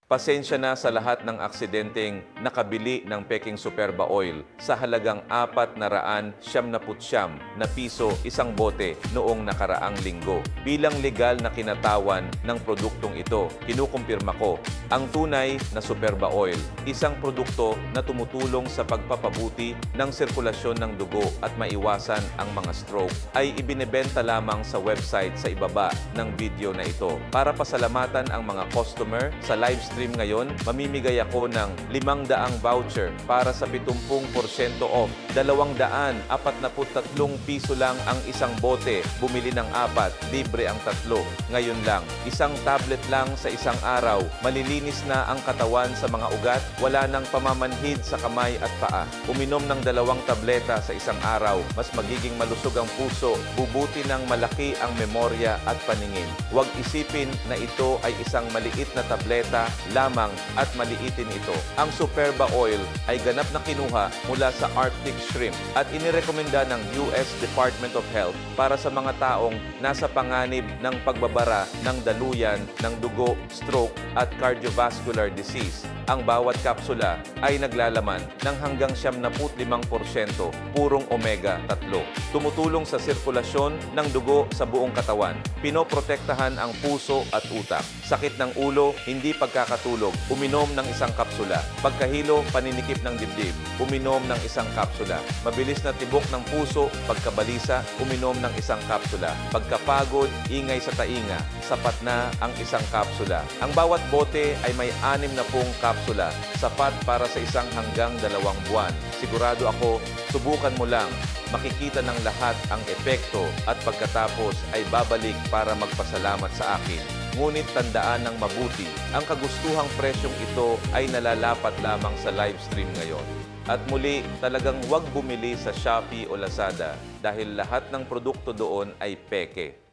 Pasensya na sa lahat ng aksidenteng nakabili ng peking Superba Oil sa halagang 499 na piso isang bote noong nakaraang linggo. Bilang legal na kinatawan ng produktong ito, kinukumpirma ko, ang tunay na Superba Oil, isang produkto na tumutulong sa pagpapabuti ng sirkulasyon ng dugo at maiwasan ang mga stroke, ay ibinebenta lamang sa website sa ibaba ng video na ito. Para pasalamatan ang mga customer sa live stream ngayon, mamimigay ako ng 500 voucher para sa 70% off. 243 piso lang ang isang bote. Bumili ng 4, libre ang 3. Ngayon lang, isang tablet lang sa isang araw. Malilinis na ang katawan sa mga ugat, wala nang pamamanhid sa kamay at paa. Uminom ng 2 tableta sa isang araw, mas magiging malusog ang puso, bubuti ng malaki ang memorya at paningin. Huwag isipin na ito ay isang maliit na tableta lamang at maliitin ito. Ang Superba Oil ay ganap na kinuha mula sa Arctic shrimp at inirekomenda ng US Department of Health para sa mga taong nasa panganib ng pagbabara ng daluyan ng dugo, stroke at cardiovascular disease. Ang bawat kapsula ay naglalaman ng hanggang 75% purong omega-3. Tumutulong sa sirkulasyon ng dugo sa buong katawan. Pinoprotektahan ang puso at utak. Sakit ng ulo, hindi pagkakatulog, uminom ng isang kapsula. Pagkahilo, paninikip ng dibdib, uminom ng isang kapsula. Mabilis na tibok ng puso, pagkabalisa, uminom ng isang kapsula. Pagkapagod, ingay sa tainga, sapat na ang isang kapsula. Ang bawat bote ay may 60 kapsula, sapat para sa isang hanggang 2 buwan. Sigurado ako, subukan mo lang. Makikita ng lahat ang epekto at pagkatapos ay babalik para magpasalamat sa akin. Ngunit tandaan ng mabuti, ang kagustuhang presyong ito ay nalalapat lamang sa live stream ngayon. At muli, talagang huwag bumili sa Shopee o Lazada dahil lahat ng produkto doon ay peke.